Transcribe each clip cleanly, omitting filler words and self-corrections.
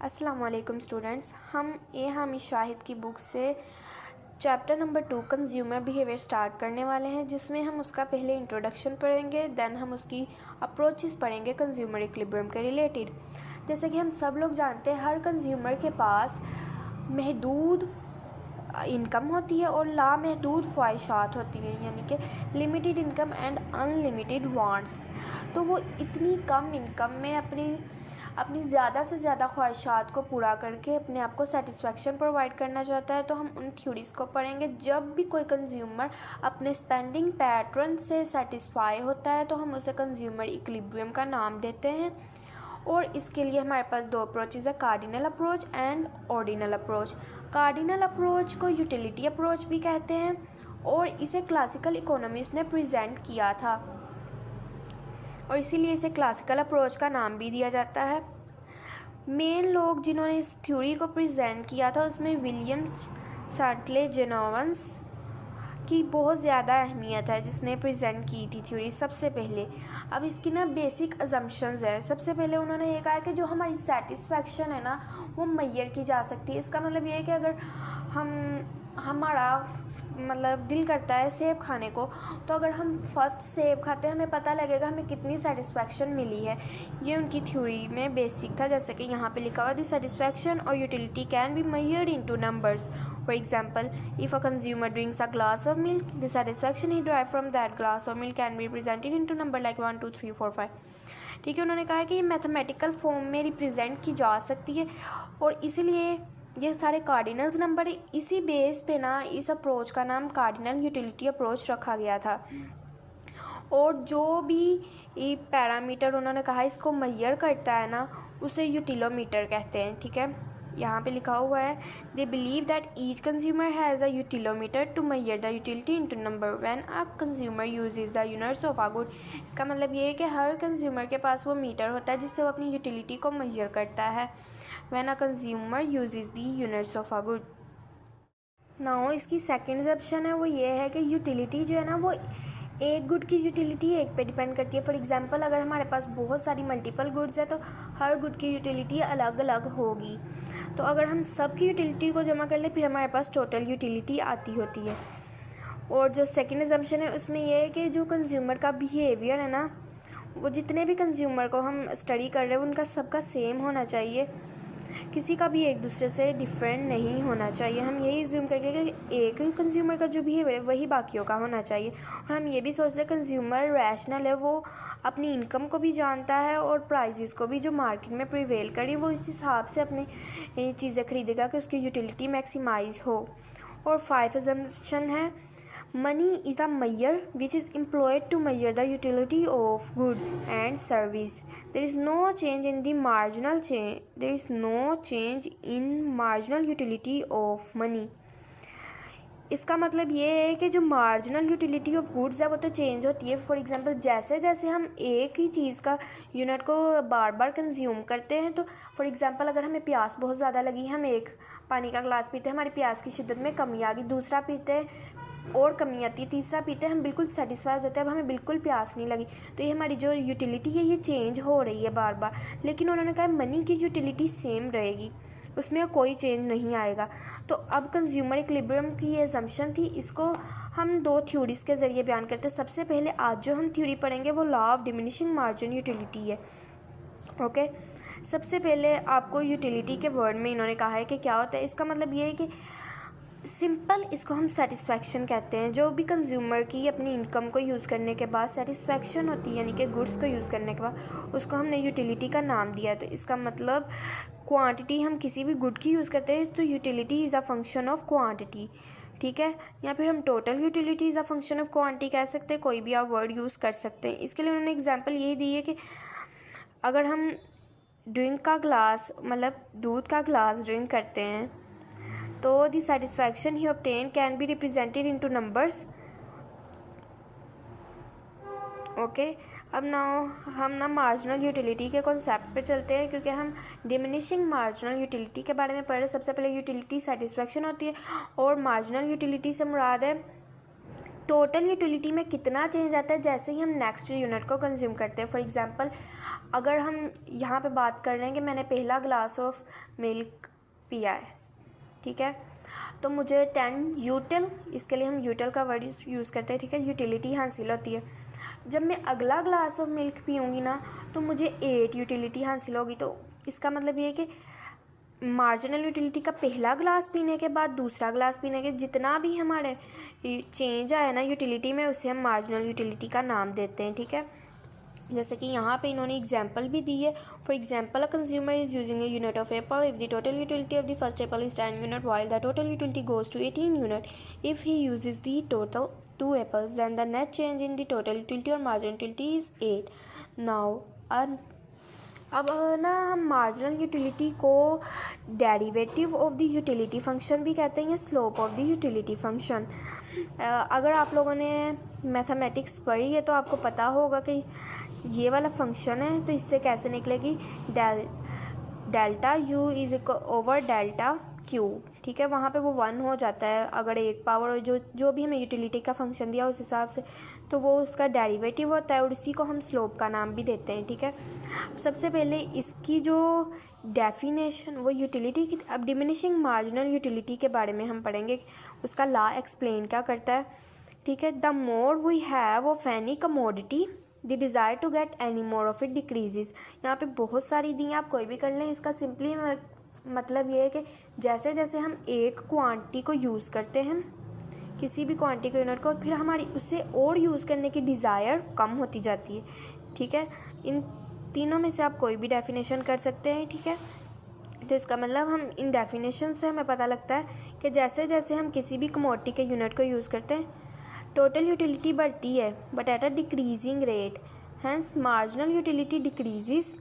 अस्सलामुअलैकुम स्टूडेंट्स, हम हामिद शाहिद की बुक से chapter number 2 consumer behaviour start करने वाले हैं, जिसमें हम उसका पहले इंट्रोडक्शन पढ़ेंगे, देन हम उसकी अप्रोचेस पढ़ेंगे कंज्यूमर इक्विलिब्रियम के रिलेटेड। जैसे कि हम सब लोग जानते हैं, हर कंज्यूमर के पास महदूद इनकम होती है और लामहदूद ख्वाहिशात होती हैं, यानी कि limited income and unlimited wants. तो वो इतनी कम इनकम में अपनी ज़्यादा से ज़्यादा ख्वाहिशात को पूरा करके अपने आप को सेटिस्फेक्शन प्रोवाइड करना चाहता है। तो हम उन थ्योरीज़ को पढ़ेंगे। जब भी कोई कंज्यूमर अपने स्पेंडिंग पैटर्न से सेटिस्फाई होता है तो हम उसे कंज्यूमर इक्विलिब्रियम का नाम देते हैं। और इसके लिए हमारे पास दो अप्रोचेज़ है, cardinal approach and ordinal approach. Cardinal approach को यूटिलिटी अप्रोच भी कहते हैं और इसे क्लासिकल इकोनॉमिस्ट ने प्रेजेंट किया था और इसीलिए इसे क्लासिकल अप्रोच का नाम भी दिया जाता है। मेन लोग जिन्होंने इस थ्योरी को प्रेजेंट किया था उसमें विलियम शार्टले जेनोवंस की बहुत ज़्यादा अहमियत है, जिसने प्रेजेंट की थी थ्योरी सबसे पहले। अब इसकी ना बेसिक अजम्पशंस है। सबसे पहले उन्होंने ये कहा कि जो हमारी सेटिस्फेक्शन है ना वो मेजर की जा सकती है। इसका मतलब ये है कि अगर हमारा दिल करता है सेब खाने को, तो अगर हम फर्स्ट सेब खाते हैं हमें पता लगेगा हमें कितनी सेटिस्फेक्शन मिली है। ये उनकी थ्योरी में बेसिक था। जैसे कि यहाँ पे लिखा हुआ, द सेटिस्फेक्शन और utility can be measured into numbers. For example, if a consumer drinks a glass of milk, the satisfaction he drive from that glass of milk can be represented into number like 1 2 3 4 5। ठीक है, उन्होंने कहा कि ये mathematical form में represent की जा सकती है और इसीलिए ये सारे कार्डिनल्स नंबर, इसी बेस पे ना इस अप्रोच का नाम कार्डिनल यूटिलिटी अप्रोच रखा गया था। और जो भी पैरामीटर उन्होंने कहा इसको मेजर करता है ना उसे यूटिलोमीटर कहते हैं। ठीक है, यहाँ पे लिखा हुआ है, they believe that each consumer has a utilometer to measure the utility into number when a consumer uses the units of a good. इसका मतलब ये है कि हर कंज्यूमर के पास वो मीटर होता है जिससे वो अपनी यूटिलिटी को मेजर करता है। When a consumer uses the units of a good. Now इसकी सेकेंड ऑप्शन है वो ये है कि यूटिलिटी जो है ना वो एक गुड की यूटिलिटी एक पे डिपेंड करती है। फॉर एग्जांपल, अगर हमारे पास बहुत सारी मल्टीपल गुड्स है तो हर गुड की यूटिलिटी अलग अलग होगी। तो अगर हम सब की यूटिलिटी को जमा कर ले फिर हमारे पास टोटल यूटिलिटी आती होती है। और जो सेकेंड एजम्पशन है उसमें यह है कि जो कंज्यूमर का बिहेवियर है ना वो जितने भी कंज्यूमर को हम स्टडी कर रहे हैं उनका सबका सेम होना चाहिए, किसी का भी एक दूसरे से डिफरेंट नहीं होना चाहिए। हम यही ज्यूम करके कि एक ही कंज्यूमर का जो बिहेवियर है वही बाकियों का होना चाहिए। और हम ये भी सोचते हैं कंज्यूमर रैशनल है, वो अपनी इनकम को भी जानता है और प्राइसेस को भी जो मार्केट में प्रिवेल करें वो इस हिसाब से अपनी चीज़ें खरीदेगा कि उसकी यूटिलिटी मैक्सिमाइज हो। और 5 assumption है, money is a measure which is employed to measure the utility of good and service. There is no change in the marginal change. There is no change in marginal utility of money. इसका मतलब ये है कि जो marginal utility of goods है वो तो change होती है। फॉर एग्जांपल, जैसे जैसे हम एक ही चीज़ का यूनिट को बार बार कंज्यूम करते हैं, तो फॉर एग्जांपल अगर हमें प्यास बहुत ज़्यादा लगी, हम एक पानी का ग्लास पीते हैं, हमारी प्यास की शिद्दत में कमी आ गई, दूसरा पीते हैं और कमी आती है, तीसरा पीते हैं हम बिल्कुल सेटिस्फाई हो जाते हैं, अब हमें बिल्कुल प्यास नहीं लगी। तो ये हमारी जो यूटिलिटी है ये चेंज हो रही है बार बार। लेकिन उन्होंने कहा मनी की यूटिलिटी सेम रहेगी, उसमें कोई चेंज नहीं आएगा। तो अब कंज्यूमर इक्विलिब्रियम की ये असम्पशन थी, इसको हम दो थ्योरीज़ के ज़रिए बयान करते हैं। सबसे पहले आज जो हम थ्योरी पढ़ेंगे वो law of diminishing margin utility है। ओके, सबसे पहले आपको यूटिलिटी के वर्ड में इन्होंने कहा है कि क्या होता है। इसका मतलब ये है कि सिंपल इसको हम सेटिस्फेक्शन कहते हैं। जो भी कंज्यूमर की अपनी इनकम को यूज़ करने के बाद सेटिस्फेक्शन होती है, यानी कि गुड्स को यूज़ करने के बाद, उसको हमने यूटिलिटी का नाम दिया। तो इसका मतलब क्वांटिटी हम किसी भी गुड की यूज़ करते हैं तो utility is a function of quantity. ठीक है, या फिर हम total utility is a function of quantity कह सकते हैं, कोई भी आप वर्ड यूज़ कर सकते हैं। इसके लिए उन्होंने एग्जाम्पल यही दी है कि अगर हम ड्रिंक का ग्लास दूध का ग्लास ड्रिंक करते हैं तो the satisfaction he obtain can be represented into numbers. Okay, अब हम मार्जिनल यूटिलिटी के कॉन्सेप्ट पे चलते हैं, क्योंकि हम डिमिनिशिंग मार्जिनल यूटिलिटी के बारे में पढ़ रहे। सबसे पहले यूटिलिटी सेटिस्फैक्शन होती है और मार्जिनल यूटिलिटी से मुराद है टोटल यूटिलिटी में कितना चेंज आता है जैसे ही हम नेक्स्ट यूनिट को कंज्यूम करते हैं। फॉर एग्जांपल अगर हम यहाँ पे बात कर रहे हैं कि मैंने पहला ग्लास ऑफ मिल्क पिया है, ठीक है, तो मुझे 10 यूटिल, इसके लिए हम यूटिल का वर्ड यूज़ करते हैं, ठीक है, यूटिलिटी हासिल होती है। जब मैं अगला ग्लास ऑफ मिल्क पीऊँगी ना तो मुझे 8 यूटिलिटी हासिल होगी। तो इसका मतलब ये है कि मार्जिनल यूटिलिटी का पहला ग्लास पीने के बाद दूसरा ग्लास पीने के जितना भी हमारे चेंज आया ना यूटिलिटी में, उसे हम मार्जिनल यूटिलिटी का नाम देते हैं, ठीक है। जैसे कि यहाँ पे इन्होंने एग्जांपल भी दी है। For example a consumer is using a unit of apple if the total utility of the first apple is 10 unit while the total utility goes to 18 unit if he uses the total 2 apples then the net change in the total utility और marginal utility is 8। Now अब ना हम marginal utility को derivative of the utility function भी कहते हैं या slope of the utility function. अगर आप लोगों ने मैथमेटिक्स पढ़ी है तो आपको पता होगा कि ये वाला फंक्शन है, तो इससे कैसे निकलेगी, delta U is over delta Q, ठीक है, वहाँ पे वो 1 हो जाता है अगर एक पावर जो भी हमें यूटिलिटी का फंक्शन दिया उस हिसाब से, तो वो उसका डेरिवेटिव होता है और इसी को हम स्लोप का नाम भी देते हैं, ठीक है। सबसे पहले इसकी जो डेफिनेशन वो यूटिलिटी की, अब डिमिनिशिंग मार्जिनल यूटिलिटी के बारे में हम पढ़ेंगे, उसका लॉ एक्सप्लेन क्या करता है, ठीक है। The more we have of any commodity the desire to get any more of it decreases. यहाँ पे बहुत सारी दी हैं, आप कोई भी कर लें। इसका सिंपली मतलब ये है कि जैसे जैसे हम एक क्वांटिटी को यूज़ करते हैं, किसी भी क्वांटिटी को यूनिट को, फिर हमारी उससे और यूज़ करने की डिज़ायर कम होती जाती है, ठीक है। इन तीनों में से आप कोई भी डेफिनेशन कर सकते हैं, ठीक है। तो इसका मतलब हम इन डेफिनेशन से हमें पता लगता है कि जैसे जैसे हम किसी भी कमोडिटी के यूनिट को यूज़ करते हैं टोटल यूटिलिटी बढ़ती है but at a decreasing rate, hence marginal utility decreases.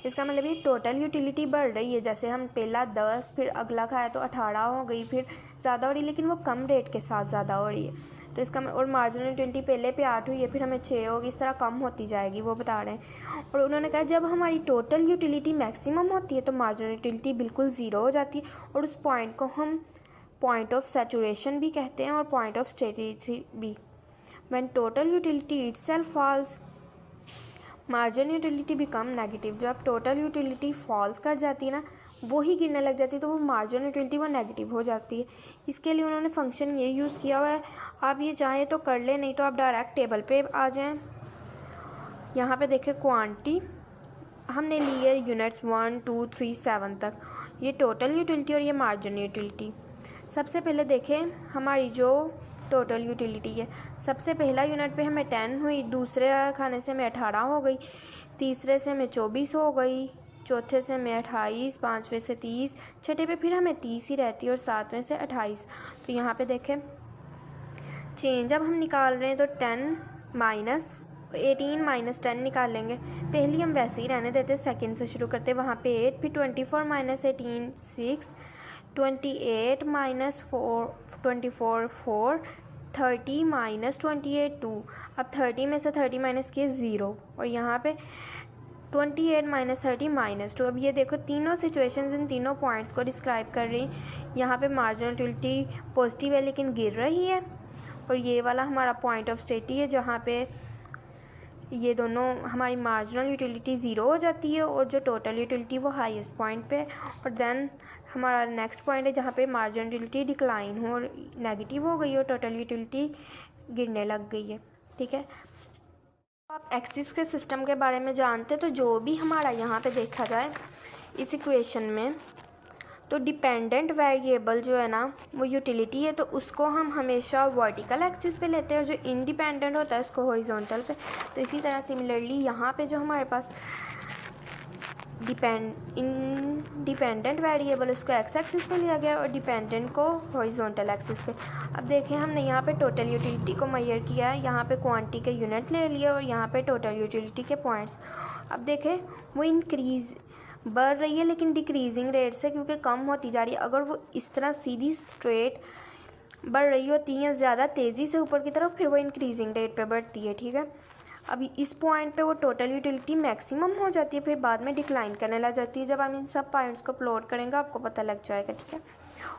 इसका मतलब ये टोटल यूटिलिटी बढ़ रही है, जैसे हम पहला 10 फिर अगला खाया तो 18 हो गई, फिर ज़्यादा हो रही है, लेकिन वो कम रेट के साथ ज़्यादा हो रही है। तो इसका और मार्जिनल यूटिलिटी पहले पे 8 हुई है, फिर हमें 6 होगी, इस तरह कम होती जाएगी, वो बता रहे हैं। और उन्होंने कहा जब हमारी टोटल यूटिलिटी मैक्सिमम होती है तो मार्जिनल यूटिलिटी बिल्कुल ज़ीरो हो जाती है, और उस पॉइंट को हम पॉइंट ऑफ सैचुरेशन भी कहते हैं और पॉइंट ऑफ स्टेबिलिटी भी। When total utility itself falls marginal utility become negative. जब टोटल यूटिलिटी फॉल्स कर जाती है ना, वो ही गिरने लग जाती है, तो वो मार्जिनल यूटिलिटी वो नेगेटिव हो जाती है। इसके लिए उन्होंने फंक्शन ये यूज़ किया हुआ है, आप ये चाहें तो कर लें, नहीं तो आप डायरेक्ट टेबल पे आ जाएं। यहाँ पे देखें क्वांटिटी हमने ली है यूनिट्स 1 2 3 7 तक, ये टोटल यूटिलिटी और ये मार्जिनल यूटिलिटी। सबसे पहले देखें हमारी जो टोटल यूटिलिटी है, सबसे पहला यूनिट पे हमें 10 हुई, दूसरे खाने से हमें 18 हो गई, तीसरे से हमें 24 हो गई, चौथे से हमें 28, पाँचवें से 30, छठे पे फिर हमें 30 ही रहती है और सातवें से 28। तो यहाँ पे देखें चेंज अब हम निकाल रहे हैं तो 10 माइनस 18 माइनस 10 निकाल लेंगे। पहली हम वैसे ही रहने देते, सेकंड से शुरू करते, वहाँ पे 8, फिर 24 माइनस 18 6, 28 माइनस 4 24 4, 30 माइनस 28 2। अब 30 में से 30 माइनस किए 0, और यहाँ पे 28 माइनस 30 माइनस 2। अब ये देखो तीनों सिचुएशंस इन तीनों पॉइंट्स को डिस्क्राइब कर रही हैं। यहाँ पे मार्जिनल यूटिलिटी पॉजिटिव है लेकिन गिर रही है, और ये वाला हमारा पॉइंट ऑफ स्टेटी है जहाँ पे ये दोनों हमारी मार्जिनल यूटिलिटी ज़ीरो हो जाती है और जो टोटल यूटिलिटी वो हाईएस्ट पॉइंट पे, और देन हमारा नेक्स्ट पॉइंट है जहाँ पे मार्जिनल यूटिलिटी डिक्लाइन हो, नेगेटिव हो गई और टोटल यूटिलिटी गिरने लग गई है, ठीक है। आप एक्सिस के सिस्टम के बारे में जानते हैं, तो जो भी हमारा यहाँ पे देखा जाए इस इक्वेशन में, तो डिपेंडेंट वेरिएबल जो है ना वो यूटिलिटी है, तो उसको हम हमेशा वर्टिकल एक्सिस पे लेते हैं, और जो इंडिपेंडेंट होता है उसको हॉरिजॉन्टल पे। तो इसी तरह सिमिलरली यहाँ पे जो हमारे पास इंडिपेंडेंट वेरिएबल उसको एक्स एक्सिस पे लिया गया और डिपेंडेंट को हॉरिजॉन्टल एक्सिस पे। अब देखें हमने यहाँ पे टोटल यूटिलिटी को मेजर किया है, यहाँ पे क्वांटिटी के यूनिट ले लिया और यहाँ पे टोटल यूटिलिटी के पॉइंट्स। अब देखें वो इंक्रीज़ बढ़ रही है लेकिन डिक्रीजिंग रेट से, क्योंकि कम होती जा रही है। अगर वो इस तरह सीधी स्ट्रेट बढ़ रही होती है ज़्यादा तेज़ी से ऊपर की तरफ, फिर वो इंक्रीजिंग रेट पे बढ़ती है, ठीक है। अभी इस पॉइंट पे वो टोटल यूटिलिटी मैक्सिमम हो जाती है, फिर बाद में डिक्लाइन करने लग जाती है। जब हम इन सब पॉइंट्स को प्लॉट करेंगे आपको पता लग जाएगा, ठीक है।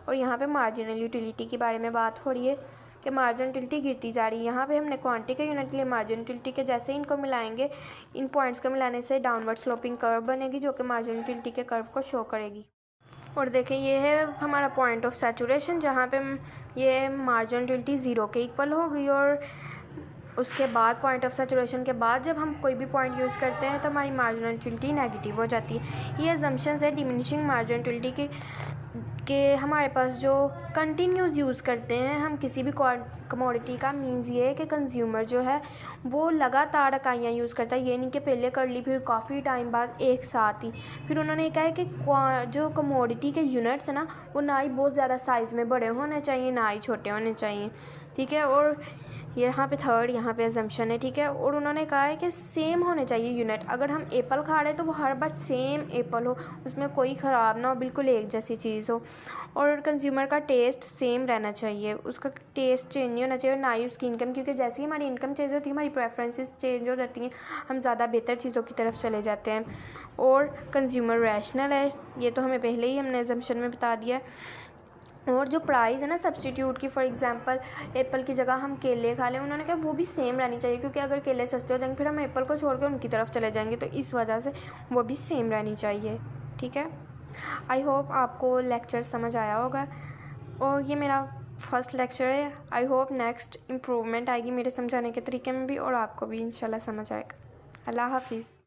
और यहाँ पे मार्जिनल यूटिलिटी के बारे में बात हो रही है कि मार्जिनलिटी गिरती जा रही है। यहाँ पे हमने क्वांटिटी का यूनिट लिया मार्जिनलिटी के, जैसे ही इनको मिलाएंगे, इन पॉइंट्स को मिलाने से डाउनवर्ड स्लोपिंग कर्व बनेगी जो कि मार्जिनलिटी के कर्व को शो करेगी। और देखें ये है हमारा पॉइंट ऑफ सैचुरेशन, जहाँ पे ये मार्जिनलिटी ज़ीरो के इक्वल होगी। और उसके बाद पॉइंट ऑफ सैचुरेशन के बाद जब हम कोई भी पॉइंट यूज़ करते हैं तो हमारी मार्जिनलिटी नेगेटिव हो जाती है। ये अजम्पशन है डिमिनिशिंग मार्जिनलिटी के हमारे पास जो कंटिन्यूस यूज़ करते हैं हम किसी भी कमोडिटी का, मीन्स ये है कि कंज्यूमर जो है वो लगातार इकाइयाँ यूज़ करता है, ये नहीं कि पहले कर ली फिर काफ़ी टाइम बाद एक साथ ही। फिर उन्होंने कहा है कि जो कमोडिटी के यूनिट्स है ना, वो ना ही बहुत ज़्यादा साइज़ में बड़े होने चाहिए ना ही छोटे होने चाहिए, ठीक है। और यहाँ पे थर्ड यहाँ पे अजम्पशन है, ठीक है। और उन्होंने कहा है कि सेम होने चाहिए यूनिट। अगर हम एप्पल खा रहे हैं तो वो हर बार सेम एप्पल हो, उसमें कोई ख़राब ना हो, बिल्कुल एक जैसी चीज़ हो। और कंज्यूमर का टेस्ट सेम रहना चाहिए, उसका टेस्ट चेंज नहीं होना चाहिए, ना ही उसकी इनकम, क्योंकि जैसे ही हमारी इनकम चेंज होती है हमारी प्रेफरेंसेस चेंज हो जाती हैं, हम ज़्यादा बेहतर चीज़ों की तरफ चले जाते हैं। और कंज्यूमर रैशनल है, ये तो हमें पहले ही हमने अजम्पशन में बता दिया है। और जो प्राइस है ना सब्स्टिट्यूट की, फॉर एग्जांपल एप्पल की जगह हम केले खा लें, उन्होंने कहा वो भी सेम रहनी चाहिए, क्योंकि अगर केले सस्ते हो जाएंगे फिर हम एप्पल को छोड़ कर उनकी तरफ चले जाएंगे, तो इस वजह से वो भी सेम रहनी चाहिए, ठीक है। आई होप आपको लेक्चर समझ आया होगा, और ये मेरा फर्स्ट लेक्चर है। आई होप नेक्स्ट इम्प्रूवमेंट आएगी मेरे समझाने के तरीके में भी, और आपको भी इंशाल्लाह समझ आएगा। अल्लाह हाफिज़।